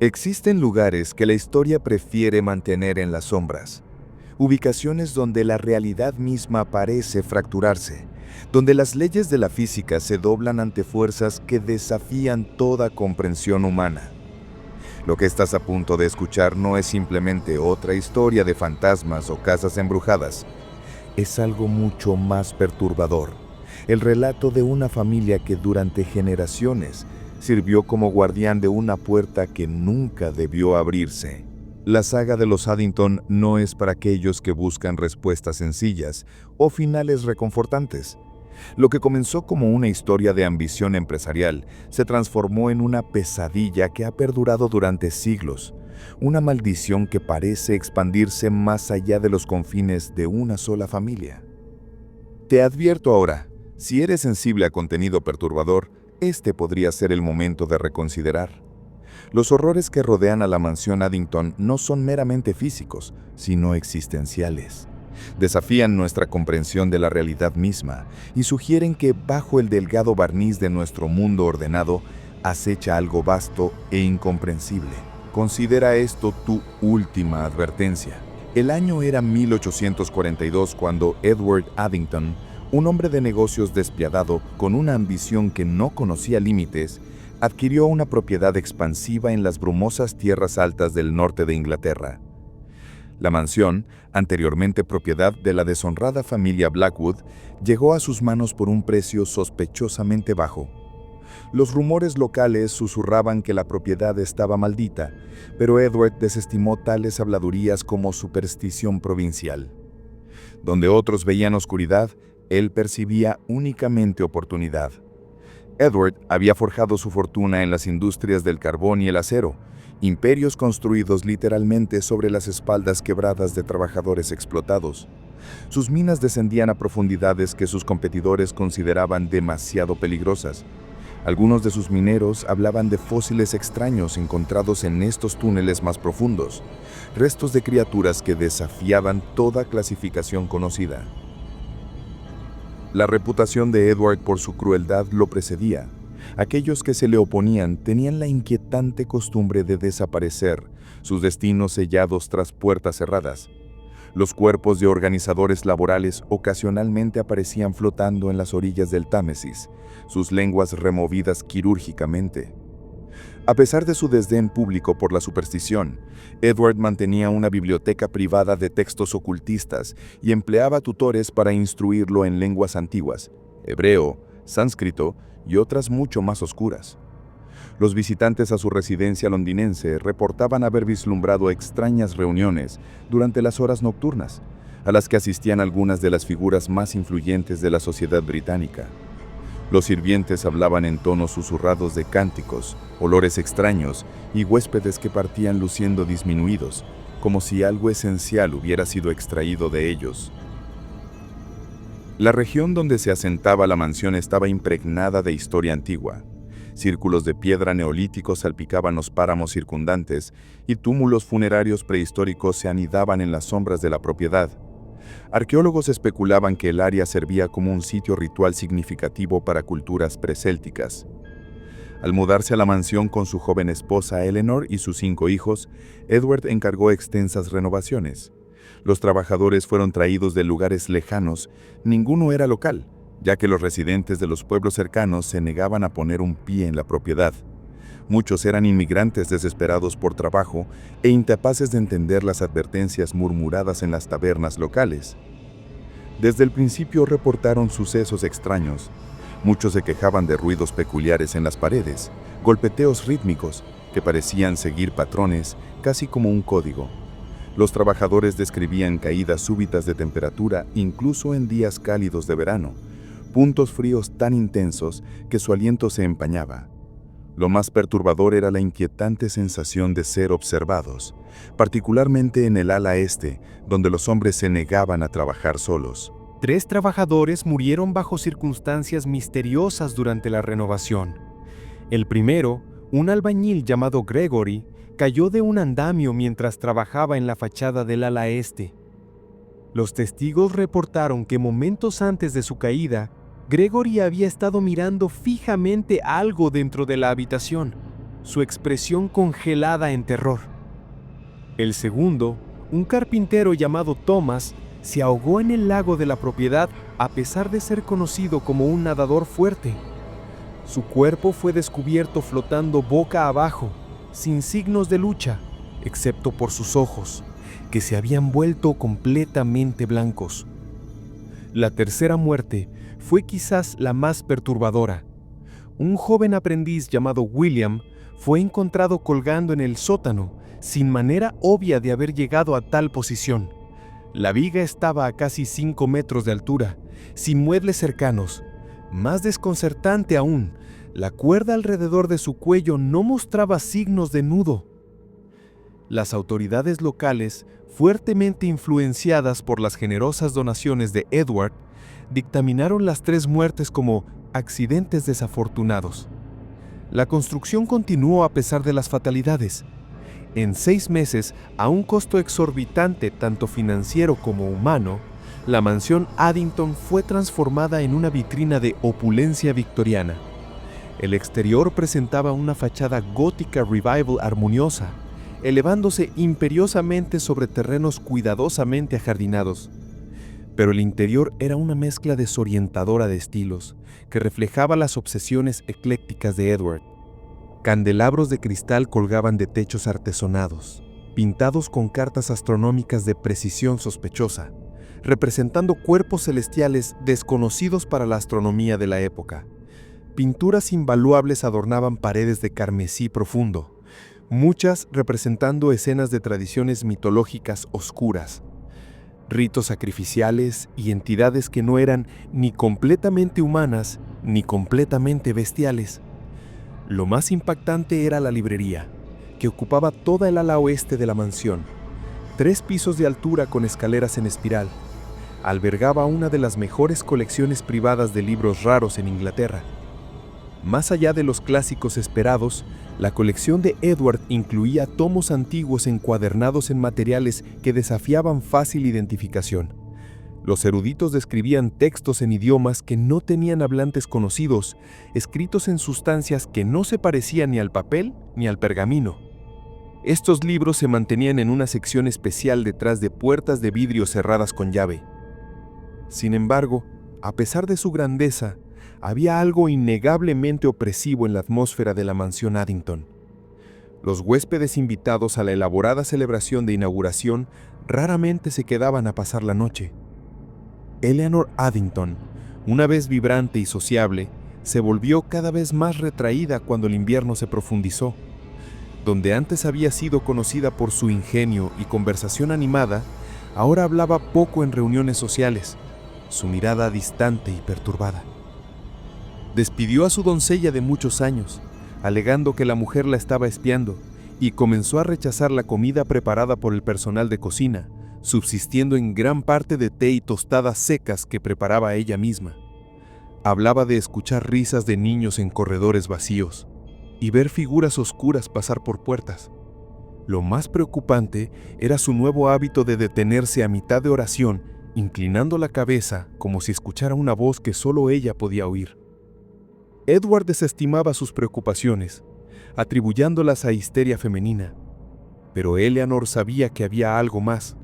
Existen lugares que la historia prefiere mantener en las sombras, ubicaciones donde la realidad misma parece fracturarse, donde las leyes de la física se doblan ante fuerzas que desafían toda comprensión humana. Lo que estás a punto de escuchar no es simplemente otra historia de fantasmas o casas embrujadas, es algo mucho más perturbador, el relato de una familia que durante generaciones sirvió como guardián de una puerta que nunca debió abrirse. La saga de los Addington no es para aquellos que buscan respuestas sencillas o finales reconfortantes. Lo que comenzó como una historia de ambición empresarial se transformó en una pesadilla que ha perdurado durante siglos, una maldición que parece expandirse más allá de los confines de una sola familia. Te advierto ahora, si eres sensible a contenido perturbador, este podría ser el momento de reconsiderar. Los horrores que rodean a la mansión Addington no son meramente físicos, sino existenciales. Desafían nuestra comprensión de la realidad misma y sugieren que bajo el delgado barniz de nuestro mundo ordenado acecha algo vasto e incomprensible. Considera esto tu última advertencia. El año era 1842 cuando Edward Addington, un hombre de negocios despiadado con una ambición que no conocía límites, adquirió una propiedad expansiva en las brumosas tierras altas del norte de Inglaterra. La mansión, anteriormente propiedad de la deshonrada familia Blackwood, llegó a sus manos por un precio sospechosamente bajo. Los rumores locales susurraban que la propiedad estaba maldita, pero Edward desestimó tales habladurías como superstición provincial. Donde otros veían oscuridad, él percibía únicamente oportunidad. Edward había forjado su fortuna en las industrias del carbón y el acero, imperios construidos literalmente sobre las espaldas quebradas de trabajadores explotados. Sus minas descendían a profundidades que sus competidores consideraban demasiado peligrosas. Algunos de sus mineros hablaban de fósiles extraños encontrados en estos túneles más profundos, restos de criaturas que desafiaban toda clasificación conocida. La reputación de Edward por su crueldad lo precedía. Aquellos que se le oponían tenían la inquietante costumbre de desaparecer, sus destinos sellados tras puertas cerradas. Los cuerpos de organizadores laborales ocasionalmente aparecían flotando en las orillas del Támesis, sus lenguas removidas quirúrgicamente. A pesar de su desdén público por la superstición, Edward mantenía una biblioteca privada de textos ocultistas y empleaba tutores para instruirlo en lenguas antiguas, hebreo, sánscrito y otras mucho más oscuras. Los visitantes a su residencia londinense reportaban haber vislumbrado extrañas reuniones durante las horas nocturnas, a las que asistían algunas de las figuras más influyentes de la sociedad británica. Los sirvientes hablaban en tonos susurrados de cánticos, olores extraños y huéspedes que partían luciendo disminuidos, como si algo esencial hubiera sido extraído de ellos. La región donde se asentaba la mansión estaba impregnada de historia antigua. Círculos de piedra neolíticos salpicaban los páramos circundantes y túmulos funerarios prehistóricos se anidaban en las sombras de la propiedad. Arqueólogos especulaban que el área servía como un sitio ritual significativo para culturas presélticas. Al mudarse a la mansión con su joven esposa Eleanor y sus 5 hijos, Edward encargó extensas renovaciones. Los trabajadores fueron traídos de lugares lejanos, ninguno era local, ya que los residentes de los pueblos cercanos se negaban a poner un pie en la propiedad. Muchos eran inmigrantes desesperados por trabajo e incapaces de entender las advertencias murmuradas en las tabernas locales. Desde el principio reportaron sucesos extraños. Muchos se quejaban de ruidos peculiares en las paredes, golpeteos rítmicos que parecían seguir patrones, casi como un código. Los trabajadores describían caídas súbitas de temperatura incluso en días cálidos de verano, puntos fríos tan intensos que su aliento se empañaba. Lo más perturbador era la inquietante sensación de ser observados, particularmente en el ala este, donde los hombres se negaban a trabajar solos. 3 trabajadores murieron bajo circunstancias misteriosas durante la renovación. El primero, un albañil llamado Gregory, cayó de un andamio mientras trabajaba en la fachada del ala este. Los testigos reportaron que momentos antes de su caída, Gregory había estado mirando fijamente algo dentro de la habitación. su expresión congelada en terror. El segundo, un carpintero llamado Thomas, se ahogó en el lago de la propiedad a pesar de ser conocido como un nadador fuerte. Su cuerpo fue descubierto flotando boca abajo, sin signos de lucha, excepto por sus ojos, que se habían vuelto completamente blancos. La tercera muerte fue quizás la más perturbadora. Un joven aprendiz llamado William fue encontrado colgando en el sótano, sin manera obvia de haber llegado a tal posición. La viga estaba a casi 5 metros de altura, sin muebles cercanos. Más desconcertante aún, la cuerda alrededor de su cuello no mostraba signos de nudo. Las autoridades locales, fuertemente influenciadas por las generosas donaciones de Edward, dictaminaron las 3 muertes como accidentes desafortunados. La construcción continuó a pesar de las fatalidades. En 6 meses, a un costo exorbitante tanto financiero como humano, la mansión Addington fue transformada en una vitrina de opulencia victoriana. El exterior presentaba una fachada gótica revival armoniosa, elevándose imperiosamente sobre terrenos cuidadosamente ajardinados. Pero el interior era una mezcla desorientadora de estilos, que reflejaba las obsesiones eclécticas de Edward. Candelabros de cristal colgaban de techos artesonados, pintados con cartas astronómicas de precisión sospechosa, representando cuerpos celestiales desconocidos para la astronomía de la época. Pinturas invaluables adornaban paredes de carmesí profundo, muchas representando escenas de tradiciones mitológicas oscuras, ritos sacrificiales y entidades que no eran ni completamente humanas ni completamente bestiales. Lo más impactante era la librería, que ocupaba toda el ala oeste de la mansión. 3 pisos de altura con escaleras en espiral. Albergaba una de las mejores colecciones privadas de libros raros en Inglaterra. Más allá de los clásicos esperados, la colección de Edward incluía tomos antiguos encuadernados en materiales que desafiaban fácil identificación. Los eruditos describían textos en idiomas que no tenían hablantes conocidos, escritos en sustancias que no se parecían ni al papel ni al pergamino. Estos libros se mantenían en una sección especial detrás de puertas de vidrio cerradas con llave. Sin embargo, a pesar de su grandeza, había algo innegablemente opresivo en la atmósfera de la mansión Addington. Los huéspedes invitados a la elaborada celebración de inauguración raramente se quedaban a pasar la noche. Eleanor Addington, una vez vibrante y sociable, se volvió cada vez más retraída cuando el invierno se profundizó. Donde antes había sido conocida por su ingenio y conversación animada, ahora hablaba poco en reuniones sociales, su mirada distante y perturbada. Despidió a su doncella de muchos años, alegando que la mujer la estaba espiando, y comenzó a rechazar la comida preparada por el personal de cocina, subsistiendo en gran parte de té y tostadas secas que preparaba ella misma. Hablaba de escuchar risas de niños en corredores vacíos y ver figuras oscuras pasar por puertas. Lo más preocupante era su nuevo hábito de detenerse a mitad de oración, inclinando la cabeza como si escuchara una voz que solo ella podía oír. Edward desestimaba sus preocupaciones, atribuyéndolas a histeria femenina, pero Eleanor sabía que había algo más.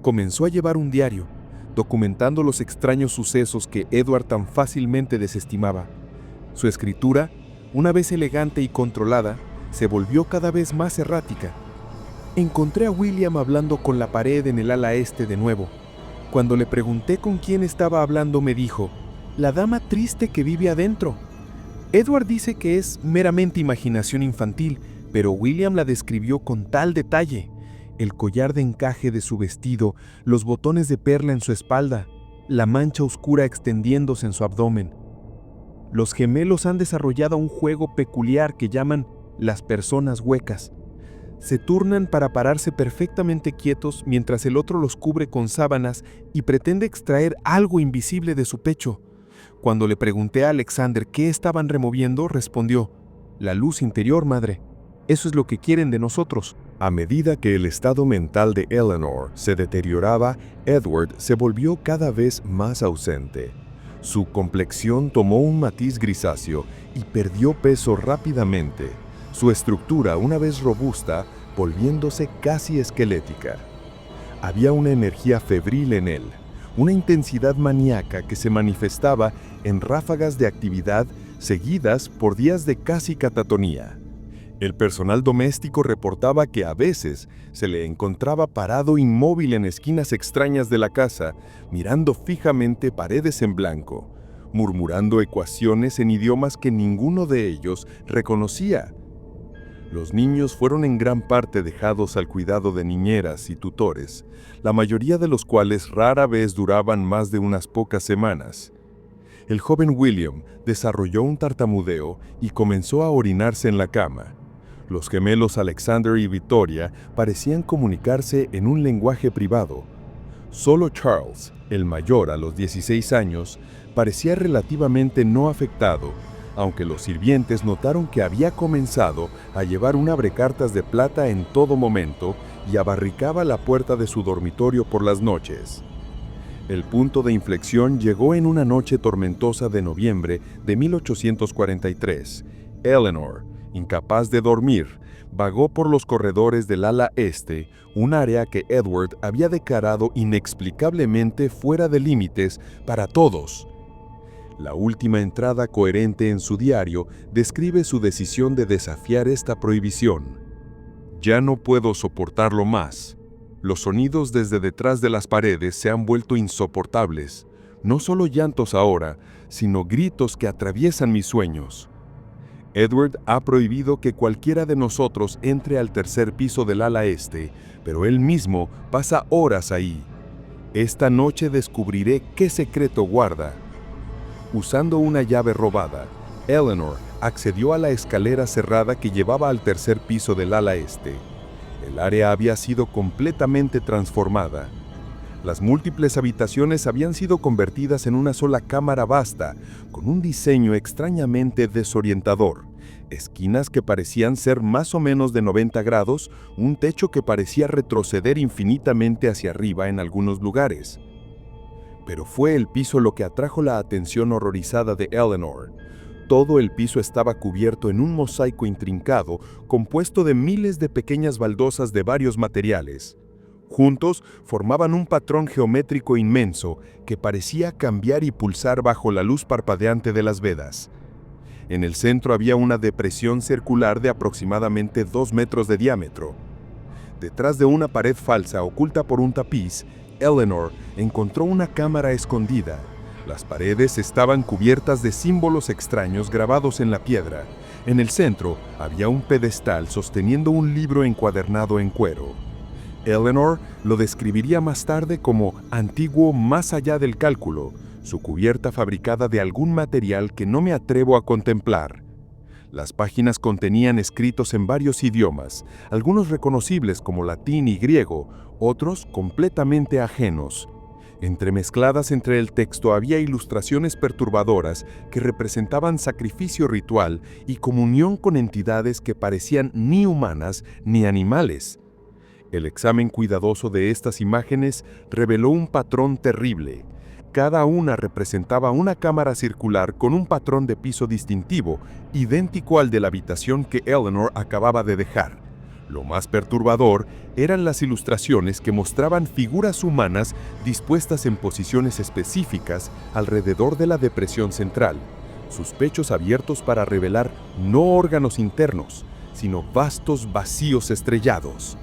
Comenzó a llevar un diario, documentando los extraños sucesos que Edward tan fácilmente desestimaba. Su escritura, una vez elegante y controlada, se volvió cada vez más errática. Encontré a William hablando con la pared en el ala este de nuevo. Cuando le pregunté con quién estaba hablando, me dijo, «La dama triste que vive adentro». Edward dice que es meramente imaginación infantil, pero William la describió con tal detalle. El collar de encaje de su vestido, los botones de perla en su espalda, la mancha oscura extendiéndose en su abdomen. Los gemelos han desarrollado un juego peculiar que llaman las personas huecas. Se turnan para pararse perfectamente quietos mientras el otro los cubre con sábanas y pretende extraer algo invisible de su pecho. Cuando le pregunté a Alexander qué estaban removiendo, respondió, «La luz interior, madre. Eso es lo que quieren de nosotros». A medida que el estado mental de Eleanor se deterioraba, Edward se volvió cada vez más ausente. Su complexión tomó un matiz grisáceo y perdió peso rápidamente. su estructura, una vez robusta, volviéndose casi esquelética. Había una energía febril en él, una intensidad maníaca que se manifestaba en ráfagas de actividad seguidas por días de casi catatonía. El personal doméstico reportaba que a veces se le encontraba parado inmóvil en esquinas extrañas de la casa, mirando fijamente paredes en blanco, murmurando ecuaciones en idiomas que ninguno de ellos reconocía. Los niños fueron en gran parte dejados al cuidado de niñeras y tutores, la mayoría de los cuales rara vez duraban más de unas pocas semanas. El joven William desarrolló un tartamudeo y comenzó a orinarse en la cama. Los gemelos Alexander y Victoria parecían comunicarse en un lenguaje privado. Solo Charles, el mayor a los 16 años, parecía relativamente no afectado, aunque los sirvientes notaron que había comenzado a llevar un abrecartas de plata en todo momento y abarricaba la puerta de su dormitorio por las noches. El punto de inflexión llegó en una noche tormentosa de noviembre de 1843. Eleanor, incapaz de dormir, vagó por los corredores del ala este, un área que Edward había declarado inexplicablemente fuera de límites para todos. La última entrada coherente en su diario describe su decisión de desafiar esta prohibición. Ya no puedo soportarlo más. Los sonidos desde detrás de las paredes se han vuelto insoportables. No solo llantos ahora, sino gritos que atraviesan mis sueños. Edward ha prohibido que cualquiera de nosotros entre al tercer piso del ala este, pero él mismo pasa horas ahí. Esta noche descubriré qué secreto guarda. Usando una llave robada, Eleanor accedió a la escalera cerrada que llevaba al tercer piso del ala este. El área había sido completamente transformada. Las múltiples habitaciones habían sido convertidas en una sola cámara vasta, con un diseño extrañamente desorientador. Esquinas que parecían ser más o menos de 90 grados, un techo que parecía retroceder infinitamente hacia arriba en algunos lugares. Pero fue el piso lo que atrajo la atención horrorizada de Eleanor. Todo el piso estaba cubierto en un mosaico intrincado, compuesto de miles de pequeñas baldosas de varios materiales. Juntos formaban un patrón geométrico inmenso que parecía cambiar y pulsar bajo la luz parpadeante de las vedas. En el centro había una depresión circular de aproximadamente 2 metros de diámetro. Detrás de una pared falsa oculta por un tapiz, Eleanor encontró una cámara escondida. Las paredes estaban cubiertas de símbolos extraños grabados en la piedra. En el centro había un pedestal sosteniendo un libro encuadernado en cuero. Eleanor lo describiría más tarde como antiguo más allá del cálculo, su cubierta fabricada de algún material que no me atrevo a contemplar. Las páginas contenían escritos en varios idiomas, algunos reconocibles como latín y griego, otros completamente ajenos. Entremezcladas entre el texto había ilustraciones perturbadoras que representaban sacrificio ritual y comunión con entidades que parecían ni humanas ni animales. El examen cuidadoso de estas imágenes reveló un patrón terrible. Cada una representaba una cámara circular con un patrón de piso distintivo, idéntico al de la habitación que Eleanor acababa de dejar. Lo más perturbador eran las ilustraciones que mostraban figuras humanas dispuestas en posiciones específicas alrededor de la depresión central, sus pechos abiertos para revelar no órganos internos, sino vastos vacíos estrellados.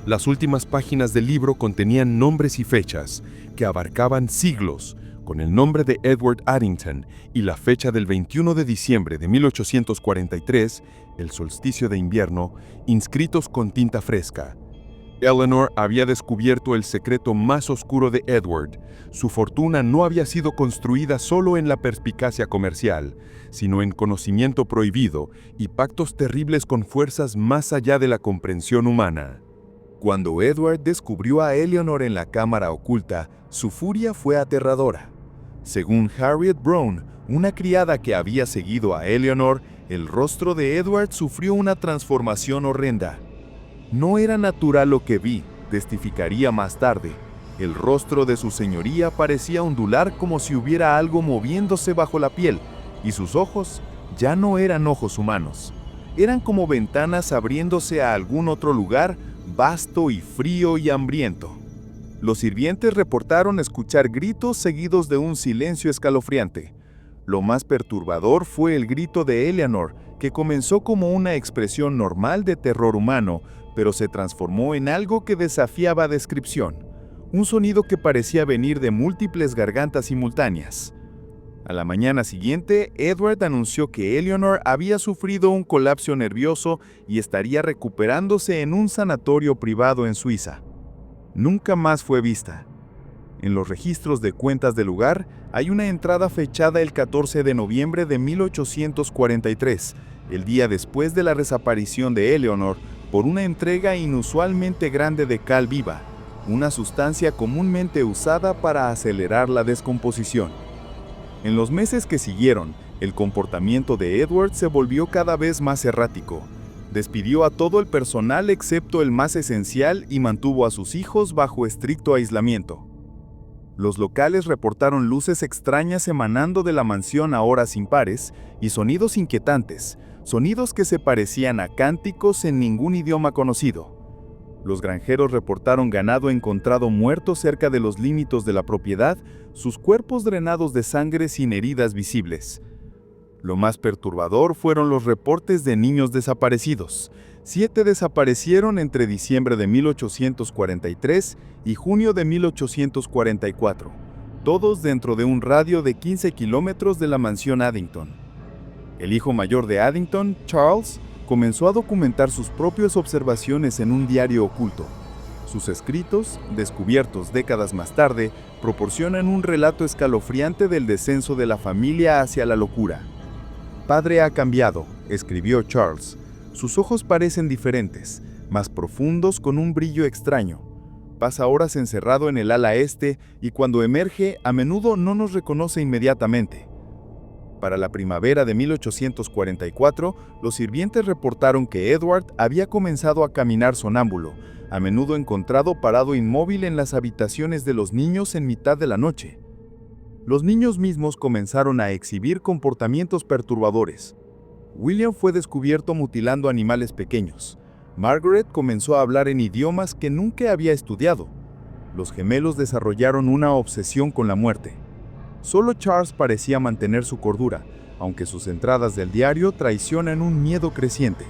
Las últimas páginas del libro contenían nombres y fechas que abarcaban siglos, con el nombre de Edward Addington y la fecha del 21 de diciembre de 1843, el solsticio de invierno, inscritos con tinta fresca. Eleanor había descubierto el secreto más oscuro de Edward. Su fortuna no había sido construida solo en la perspicacia comercial, sino en conocimiento prohibido y pactos terribles con fuerzas más allá de la comprensión humana. Cuando Edward descubrió a Eleanor en la cámara oculta, su furia fue aterradora. Según Harriet Brown, una criada que había seguido a Eleanor, el rostro de Edward sufrió una transformación horrenda. No era natural lo que vi, testificaría más tarde. El rostro de su señoría parecía ondular como si hubiera algo moviéndose bajo la piel, y sus ojos ya no eran ojos humanos. eran como ventanas abriéndose a algún otro lugar, vasto y frío y hambriento. Los sirvientes reportaron escuchar gritos seguidos de un silencio escalofriante. Lo más perturbador fue el grito de Eleanor, que comenzó como una expresión normal de terror humano, pero se transformó en algo que desafiaba descripción. Un sonido que parecía venir de múltiples gargantas simultáneas. A la mañana siguiente, Edward anunció que Eleanor había sufrido un colapso nervioso y estaría recuperándose en un sanatorio privado en Suiza. Nunca más fue vista. En los registros de cuentas del lugar hay una entrada fechada el 14 de noviembre de 1843, el día después de la desaparición de Eleanor, por una entrega inusualmente grande de cal viva, una sustancia comúnmente usada para acelerar la descomposición. En los meses que siguieron, el comportamiento de Edward se volvió cada vez más errático. Despidió a todo el personal excepto el más esencial y mantuvo a sus hijos bajo estricto aislamiento. Los locales reportaron luces extrañas emanando de la mansión a horas impares y sonidos inquietantes, sonidos que se parecían a cánticos en ningún idioma conocido. Los granjeros reportaron ganado encontrado muerto cerca de los límites de la propiedad, sus cuerpos drenados de sangre sin heridas visibles. Lo más perturbador fueron los reportes de niños desaparecidos. 7 desaparecieron entre diciembre de 1843 y junio de 1844, todos dentro de un radio de 15 kilómetros de la mansión Addington. El hijo mayor de Addington, Charles, comenzó a documentar sus propias observaciones en un diario oculto. Sus escritos, descubiertos décadas más tarde, proporcionan un relato escalofriante del descenso de la familia hacia la locura. «Padre ha cambiado», escribió Charles. «Sus ojos parecen diferentes, más profundos con un brillo extraño. Pasa horas encerrado en el ala este y cuando emerge, a menudo no nos reconoce inmediatamente». Para la primavera de 1844, los sirvientes reportaron que Edward había comenzado a caminar sonámbulo, a menudo encontrado parado inmóvil en las habitaciones de los niños en mitad de la noche. Los niños mismos comenzaron a exhibir comportamientos perturbadores. William fue descubierto mutilando animales pequeños. Margaret comenzó a hablar en idiomas que nunca había estudiado. Los gemelos desarrollaron una obsesión con la muerte. Solo Charles parecía mantener su cordura, aunque sus entradas del diario traicionan un miedo creciente.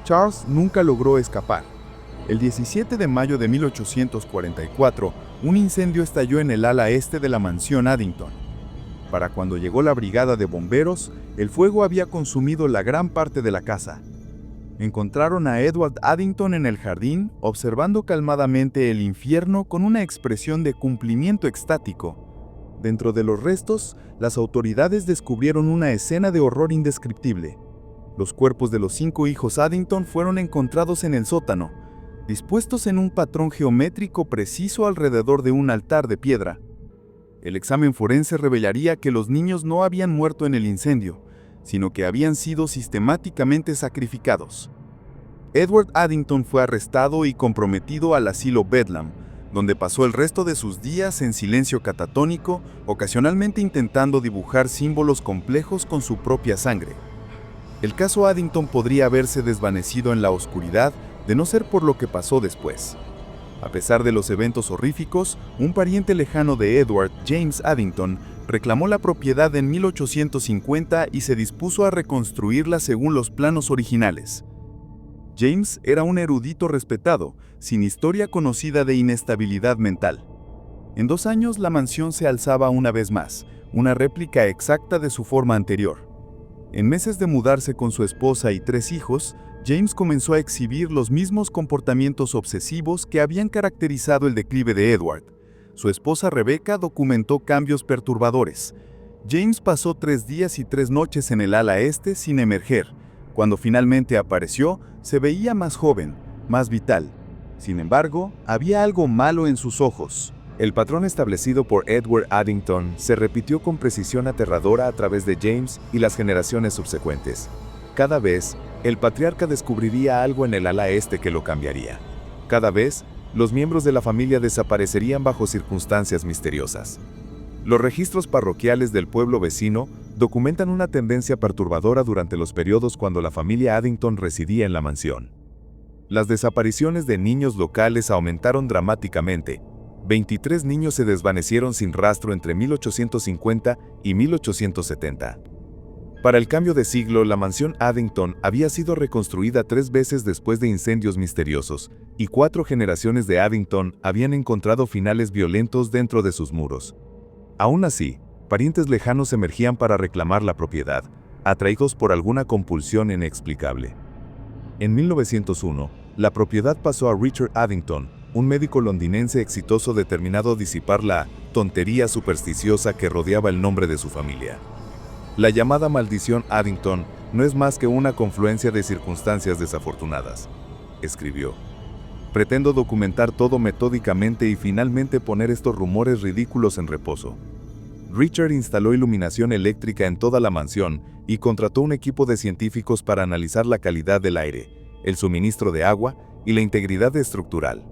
Charles nunca logró escapar. El 17 de mayo de 1844, un incendio estalló en el ala este de la mansión Addington. Para cuando llegó la brigada de bomberos, el fuego había consumido la gran parte de la casa. Encontraron a Edward Addington en el jardín, observando calmadamente el infierno con una expresión de cumplimiento extático. Dentro de los restos, las autoridades descubrieron una escena de horror indescriptible. Los cuerpos de los 5 hijos Addington fueron encontrados en el sótano, dispuestos en un patrón geométrico preciso alrededor de un altar de piedra. El examen forense revelaría que los niños no habían muerto en el incendio, sino que habían sido sistemáticamente sacrificados. Edward Addington fue arrestado y comprometido al asilo Bedlam, donde pasó el resto de sus días en silencio catatónico, ocasionalmente intentando dibujar símbolos complejos con su propia sangre. El caso Addington podría haberse desvanecido en la oscuridad de no ser por lo que pasó después. A pesar de los eventos horríficos, un pariente lejano de Edward, James Addington, reclamó la propiedad en 1850 y se dispuso a reconstruirla según los planos originales. James era un erudito respetado, sin historia conocida de inestabilidad mental. En 2 años la mansión se alzaba una vez más, una réplica exacta de su forma anterior. En meses de mudarse con su esposa y 3 hijos, James comenzó a exhibir los mismos comportamientos obsesivos que habían caracterizado el declive de Edward. Su esposa Rebecca documentó cambios perturbadores. James pasó 3 días y 3 noches en el ala este sin emerger. Cuando finalmente apareció, se veía más joven, más vital. Sin embargo, había algo malo en sus ojos. El patrón establecido por Edward Addington se repitió con precisión aterradora a través de James y las generaciones subsecuentes. Cada vez, el patriarca descubriría algo en el ala este que lo cambiaría. Cada vez, los miembros de la familia desaparecerían bajo circunstancias misteriosas. Los registros parroquiales del pueblo vecino documentan una tendencia perturbadora durante los periodos cuando la familia Addington residía en la mansión. Las desapariciones de niños locales aumentaron dramáticamente. 23 niños se desvanecieron sin rastro entre 1850 y 1870. Para el cambio de siglo, la mansión Addington había sido reconstruida 3 veces después de incendios misteriosos, y 4 generaciones de Addington habían encontrado finales violentos dentro de sus muros. Aún así, parientes lejanos emergían para reclamar la propiedad, atraídos por alguna compulsión inexplicable. En 1901, la propiedad pasó a Richard Addington, un médico londinense exitoso determinado a disipar la tontería supersticiosa que rodeaba el nombre de su familia. La llamada maldición Addington no es más que una confluencia de circunstancias desafortunadas, escribió. Pretendo documentar todo metódicamente y finalmente poner estos rumores ridículos en reposo. Richard instaló iluminación eléctrica en toda la mansión y contrató un equipo de científicos para analizar la calidad del aire, el suministro de agua y la integridad estructural.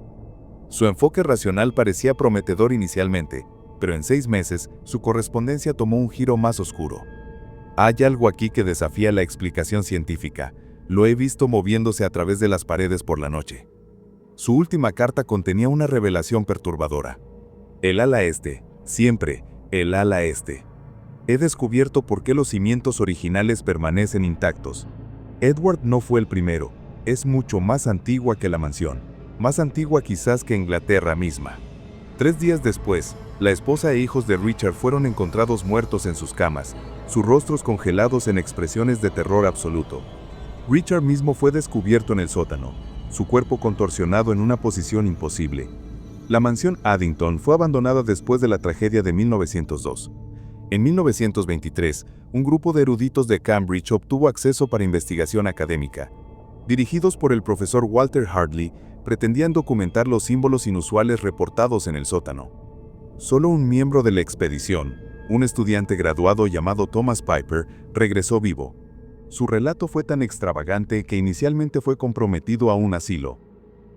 Su enfoque racional parecía prometedor inicialmente, pero en 6 meses su correspondencia tomó un giro más oscuro. Hay algo aquí que desafía la explicación científica. Lo he visto moviéndose a través de las paredes por la noche. Su última carta contenía una revelación perturbadora. El ala este, siempre, el ala este. He descubierto por qué los cimientos originales permanecen intactos. Edward no fue el primero. Es mucho más antigua que la mansión. Más antigua quizás que Inglaterra misma. 3 días después, la esposa e hijos de Richard fueron encontrados muertos en sus camas, sus rostros congelados en expresiones de terror absoluto. Richard mismo fue descubierto en el sótano, su cuerpo contorsionado en una posición imposible. La mansión Addington fue abandonada después de la tragedia de 1902. En 1923, un grupo de eruditos de Cambridge obtuvo acceso para investigación académica. Dirigidos por el profesor Walter Hartley, pretendían documentar los símbolos inusuales reportados en el sótano. Solo un miembro de la expedición, un estudiante graduado llamado Thomas Piper, regresó vivo. Su relato fue tan extravagante que inicialmente fue comprometido a un asilo.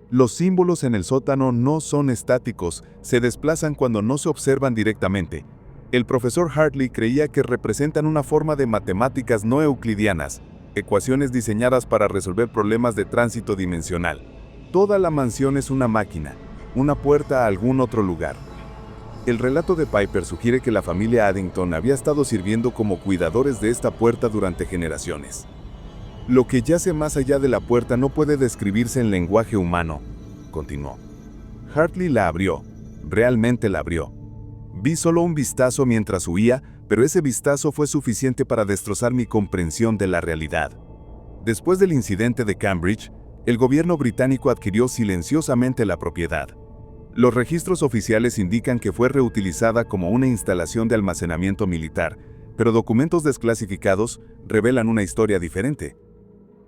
Los símbolos en el sótano no son estáticos, se desplazan cuando no se observan directamente. El profesor Hartley creía que representan una forma de matemáticas no euclidianas, ecuaciones diseñadas para resolver problemas de tránsito dimensional. Toda la mansión es una máquina, una puerta a algún otro lugar. El relato de Piper sugiere que la familia Addington había estado sirviendo como cuidadores de esta puerta durante generaciones. Lo que yace más allá de la puerta no puede describirse en lenguaje humano, continuó. Hartley la abrió, realmente la abrió. Vi solo un vistazo mientras huía, pero ese vistazo fue suficiente para destrozar mi comprensión de la realidad. Después del incidente de Cambridge, el gobierno británico adquirió silenciosamente la propiedad. Los registros oficiales indican que fue reutilizada como una instalación de almacenamiento militar, pero documentos desclasificados revelan una historia diferente.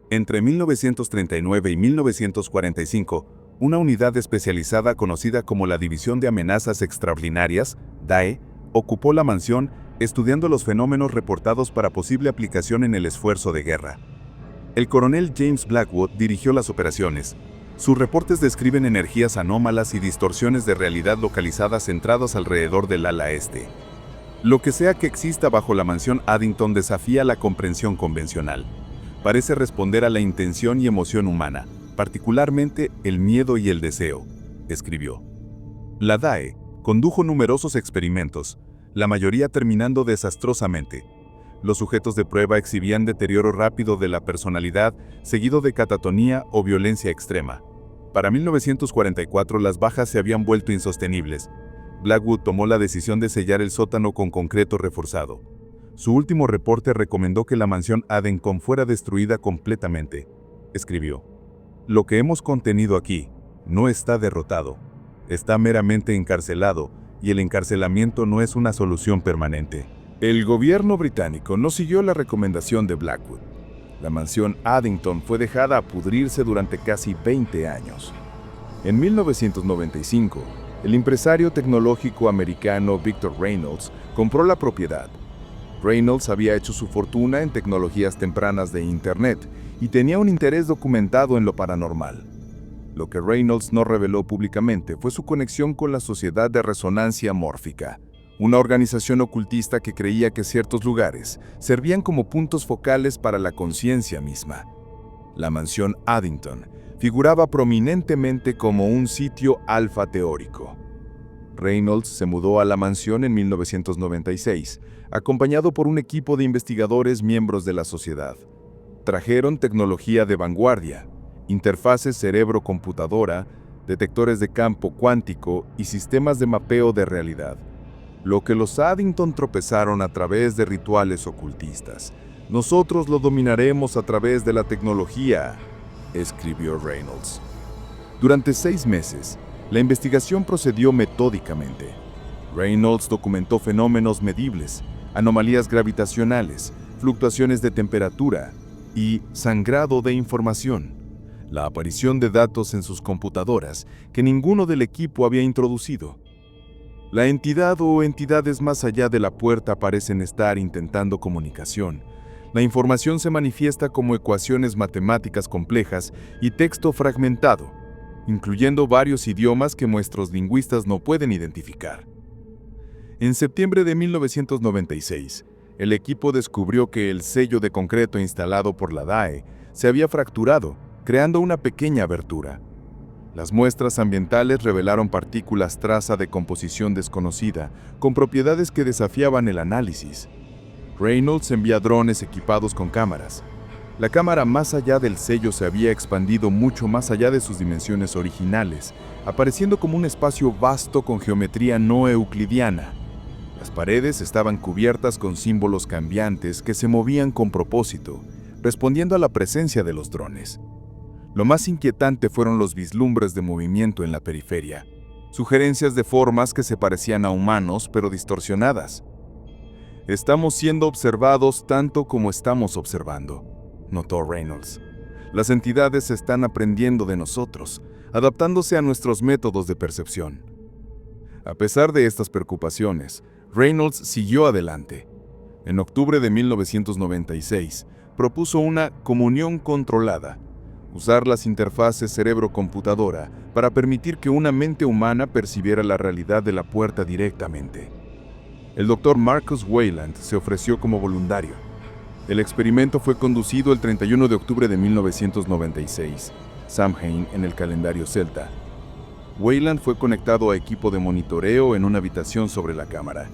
Entre 1939 y 1945, una unidad especializada conocida como la División de Amenazas Extraordinarias, DAE, ocupó la mansión estudiando los fenómenos reportados para posible aplicación en el esfuerzo de guerra. El coronel James Blackwood dirigió las operaciones. Sus reportes describen energías anómalas y distorsiones de realidad localizadas centradas alrededor del ala este. Lo que sea que exista bajo la mansión Addington desafía la comprensión convencional. Parece responder a la intención y emoción humana, particularmente el miedo y el deseo, escribió. La DAE condujo numerosos experimentos, la mayoría terminando desastrosamente. Los sujetos de prueba exhibían deterioro rápido de la personalidad, seguido de catatonía o violencia extrema. Para 1944 las bajas se habían vuelto insostenibles. Blackwood tomó la decisión de sellar el sótano con concreto reforzado. Su último reporte recomendó que la mansión Addington fuera destruida completamente, escribió. Lo que hemos contenido aquí no está derrotado, está meramente encarcelado, y el encarcelamiento no es una solución permanente. El gobierno británico no siguió la recomendación de Blackwood. La mansión Addington fue dejada a pudrirse durante casi 20 años. En 1995, el empresario tecnológico americano Victor Reynolds compró la propiedad. Reynolds había hecho su fortuna en tecnologías tempranas de Internet y tenía un interés documentado en lo paranormal. Lo que Reynolds no reveló públicamente fue su conexión con la Sociedad de Resonancia Mórfica, una organización ocultista que creía que ciertos lugares servían como puntos focales para la conciencia misma. La mansión Addington figuraba prominentemente como un sitio alfa teórico. Reynolds se mudó a la mansión en 1996, acompañado por un equipo de investigadores miembros de la sociedad. Trajeron tecnología de vanguardia, interfaces cerebro-computadora, detectores de campo cuántico y sistemas de mapeo de realidad. Lo que los Addington tropezaron a través de rituales ocultistas, nosotros lo dominaremos a través de la tecnología, escribió Reynolds. Durante 6 meses, la investigación procedió metódicamente. Reynolds documentó fenómenos medibles, anomalías gravitacionales, fluctuaciones de temperatura y sangrado de información, la aparición de datos en sus computadoras que ninguno del equipo había introducido. La entidad o entidades más allá de la puerta parecen estar intentando comunicación. La información se manifiesta como ecuaciones matemáticas complejas y texto fragmentado, incluyendo varios idiomas que nuestros lingüistas no pueden identificar. En septiembre de 1996, el equipo descubrió que el sello de concreto instalado por la DAE se había fracturado, creando una pequeña abertura. Las muestras ambientales revelaron partículas traza de composición desconocida, con propiedades que desafiaban el análisis. Reynolds envía drones equipados con cámaras. La cámara más allá del sello se había expandido mucho más allá de sus dimensiones originales, apareciendo como un espacio vasto con geometría no euclidiana. Las paredes estaban cubiertas con símbolos cambiantes que se movían con propósito, respondiendo a la presencia de los drones. Lo más inquietante fueron los vislumbres de movimiento en la periferia, sugerencias de formas que se parecían a humanos pero distorsionadas. Estamos siendo observados tanto como estamos observando, notó Reynolds. Las entidades están aprendiendo de nosotros, adaptándose a nuestros métodos de percepción. A pesar de estas preocupaciones, Reynolds siguió adelante. En octubre de 1996, propuso una comunión controlada, usar las interfaces cerebro-computadora para permitir que una mente humana percibiera la realidad de la puerta directamente. El Dr. Marcus Wayland se ofreció como voluntario. El experimento fue conducido el 31 de octubre de 1996, Samhain en el calendario celta. Wayland fue conectado a equipo de monitoreo en una habitación sobre la cámara.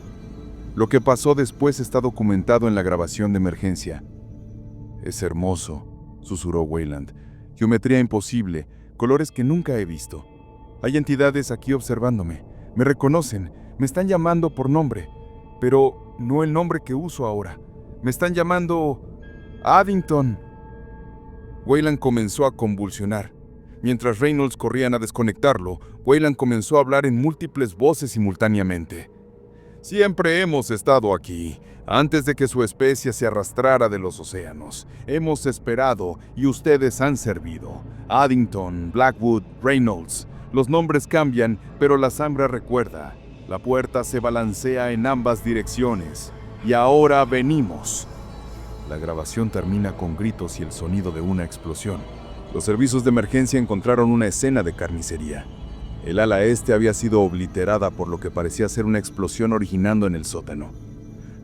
Lo que pasó después está documentado en la grabación de emergencia. «Es hermoso», susurró Wayland. «Geometría imposible, colores que nunca he visto. Hay entidades aquí observándome. Me reconocen, me están llamando por nombre, pero no el nombre que uso ahora. Me están llamando Addington». Wayland comenzó a convulsionar. Mientras Reynolds corrían a desconectarlo, Wayland comenzó a hablar en múltiples voces simultáneamente. «Siempre hemos estado aquí, antes de que su especie se arrastrara de los océanos. Hemos esperado y ustedes han servido. Addington, Blackwood, Reynolds. Los nombres cambian, pero la sombra recuerda. La puerta se balancea en ambas direcciones. Y ahora venimos». La grabación termina con gritos y el sonido de una explosión. Los servicios de emergencia encontraron una escena de carnicería. El ala este había sido obliterada por lo que parecía ser una explosión originando en el sótano.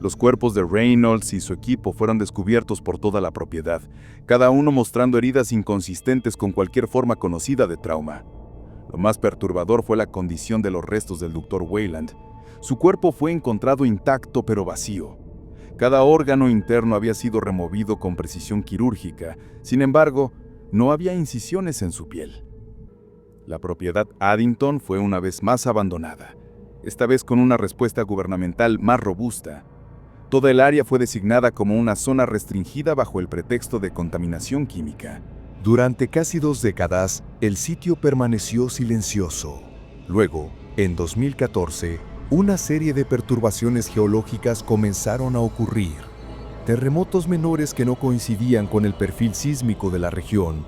Los cuerpos de Reynolds y su equipo fueron descubiertos por toda la propiedad, cada uno mostrando heridas inconsistentes con cualquier forma conocida de trauma. Lo más perturbador fue la condición de los restos del Dr. Wayland. Su cuerpo fue encontrado intacto pero vacío. Cada órgano interno había sido removido con precisión quirúrgica, sin embargo, no había incisiones en su piel. La propiedad Addington fue una vez más abandonada, esta vez con una respuesta gubernamental más robusta. Toda el área fue designada como una zona restringida bajo el pretexto de contaminación química. Durante casi 2 décadas, el sitio permaneció silencioso. Luego, en 2014, una serie de perturbaciones geológicas comenzaron a ocurrir. Terremotos menores que no coincidían con el perfil sísmico de la región,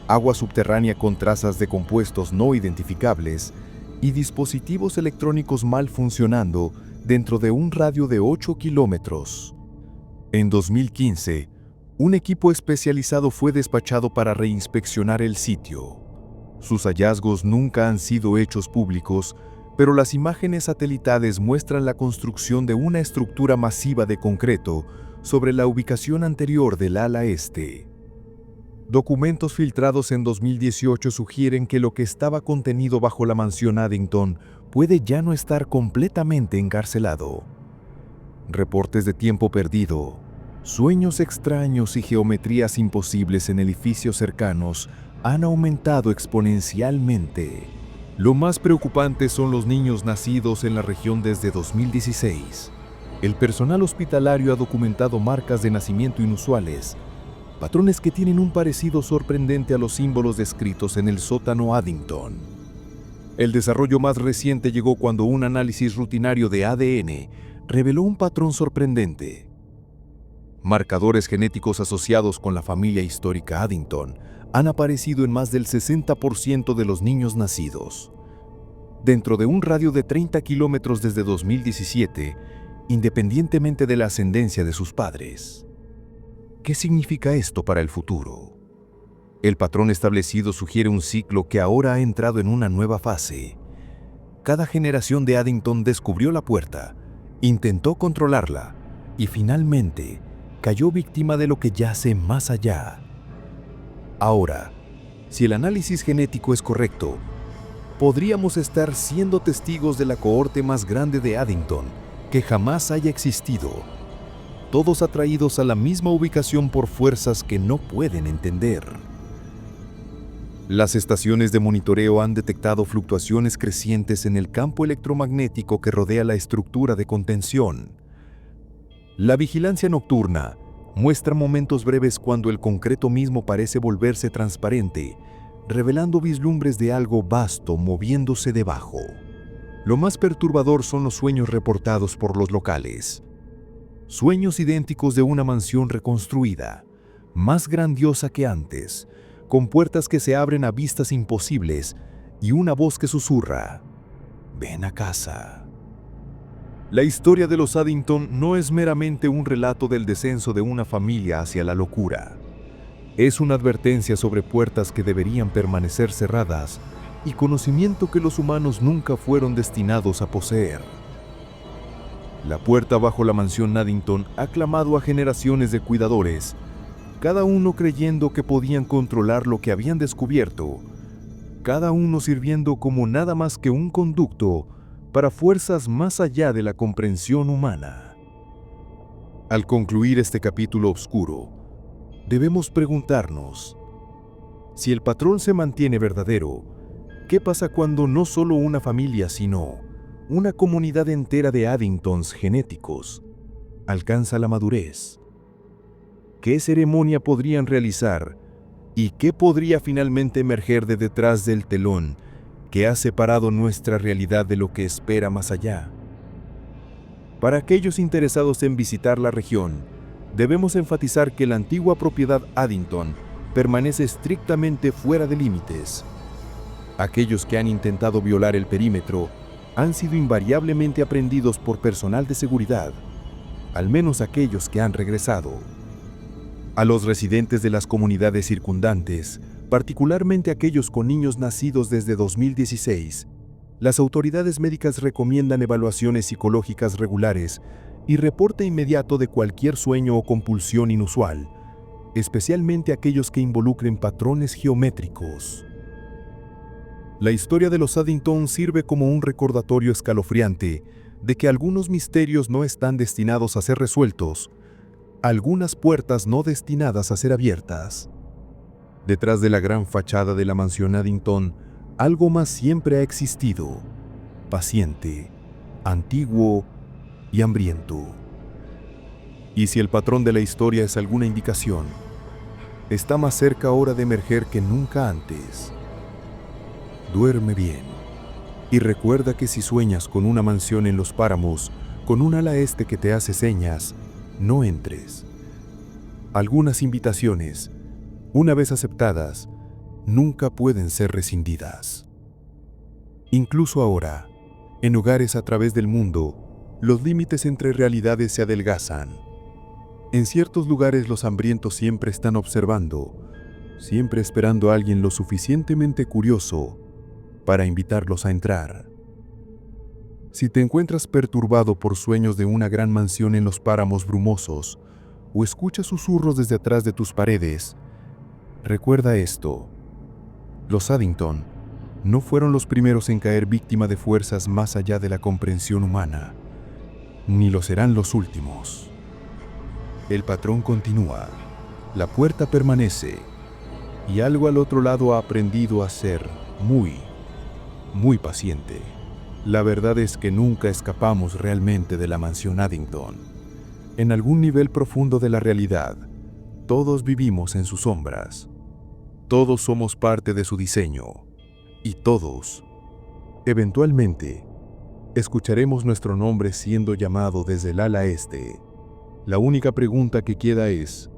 agua subterránea con trazas de compuestos no identificables y dispositivos electrónicos mal funcionando dentro de un radio de 8 kilómetros. En 2015, un equipo especializado fue despachado para reinspeccionar el sitio. Sus hallazgos nunca han sido hechos públicos, pero las imágenes satelitales muestran la construcción de una estructura masiva de concreto sobre la ubicación anterior del ala este. Documentos filtrados en 2018 sugieren que lo que estaba contenido bajo la mansión Addington puede ya no estar completamente encarcelado. Reportes de tiempo perdido, sueños extraños y geometrías imposibles en edificios cercanos han aumentado exponencialmente. Lo más preocupante son los niños nacidos en la región desde 2016. El personal hospitalario ha documentado marcas de nacimiento inusuales, patrones que tienen un parecido sorprendente a los símbolos descritos en el sótano Addington. El desarrollo más reciente llegó cuando un análisis rutinario de ADN reveló un patrón sorprendente. Marcadores genéticos asociados con la familia histórica Addington han aparecido en más del 60% de los niños nacidos, dentro de un radio de 30 kilómetros desde 2017, independientemente de la ascendencia de sus padres. ¿Qué significa esto para el futuro? El patrón establecido sugiere un ciclo que ahora ha entrado en una nueva fase. Cada generación de Addington descubrió la puerta, intentó controlarla y finalmente cayó víctima de lo que yace más allá. Ahora, si el análisis genético es correcto, podríamos estar siendo testigos de la cohorte más grande de Addington que jamás haya existido, todos atraídos a la misma ubicación por fuerzas que no pueden entender. Las estaciones de monitoreo han detectado fluctuaciones crecientes en el campo electromagnético que rodea la estructura de contención. La vigilancia nocturna muestra momentos breves cuando el concreto mismo parece volverse transparente, revelando vislumbres de algo vasto moviéndose debajo. Lo más perturbador son los sueños reportados por los locales. Sueños idénticos de una mansión reconstruida, más grandiosa que antes, con puertas que se abren a vistas imposibles y una voz que susurra: «Ven a casa». La historia de los Addington no es meramente un relato del descenso de una familia hacia la locura. Es una advertencia sobre puertas que deberían permanecer cerradas y conocimiento que los humanos nunca fueron destinados a poseer. La puerta bajo la mansión Addington ha clamado a generaciones de cuidadores, cada uno creyendo que podían controlar lo que habían descubierto, cada uno sirviendo como nada más que un conducto para fuerzas más allá de la comprensión humana. Al concluir este capítulo oscuro, debemos preguntarnos: si el patrón se mantiene verdadero, ¿qué pasa cuando no solo una familia, sino una comunidad entera de Addingtons genéticos alcanza la madurez? ¿Qué ceremonia podrían realizar y qué podría finalmente emerger de detrás del telón que ha separado nuestra realidad de lo que espera más allá? Para aquellos interesados en visitar la región, debemos enfatizar que la antigua propiedad Addington permanece estrictamente fuera de límites. Aquellos que han intentado violar el perímetro han sido invariablemente aprehendidos por personal de seguridad, al menos aquellos que han regresado. A los residentes de las comunidades circundantes, particularmente aquellos con niños nacidos desde 2016, las autoridades médicas recomiendan evaluaciones psicológicas regulares y reporte inmediato de cualquier sueño o compulsión inusual, especialmente aquellos que involucren patrones geométricos. La historia de los Addington sirve como un recordatorio escalofriante de que algunos misterios no están destinados a ser resueltos, algunas puertas no destinadas a ser abiertas. Detrás de la gran fachada de la mansión Addington, algo más siempre ha existido: paciente, antiguo y hambriento. Y si el patrón de la historia es alguna indicación, está más cerca ahora de emerger que nunca antes. Duerme bien y recuerda que si sueñas con una mansión en los páramos, con un ala este que te hace señas, no entres. Algunas invitaciones, una vez aceptadas, nunca pueden ser rescindidas. Incluso ahora, en hogares a través del mundo, los límites entre realidades se adelgazan. En ciertos lugares los hambrientos siempre están observando, siempre esperando a alguien lo suficientemente curioso para invitarlos a entrar. Si te encuentras perturbado por sueños de una gran mansión en los páramos brumosos o escuchas susurros desde atrás de tus paredes, recuerda esto. Los Addington no fueron los primeros en caer víctima de fuerzas más allá de la comprensión humana, ni lo serán los últimos. El patrón continúa, la puerta permanece, y algo al otro lado ha aprendido a ser muy paciente. La verdad es que nunca escapamos realmente de la mansión Addington. En algún nivel profundo de la realidad, todos vivimos en sus sombras. Todos somos parte de su diseño. Y todos, eventualmente, escucharemos nuestro nombre siendo llamado desde el ala este. La única pregunta que queda es,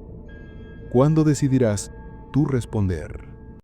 ¿cuándo decidirás tú responder?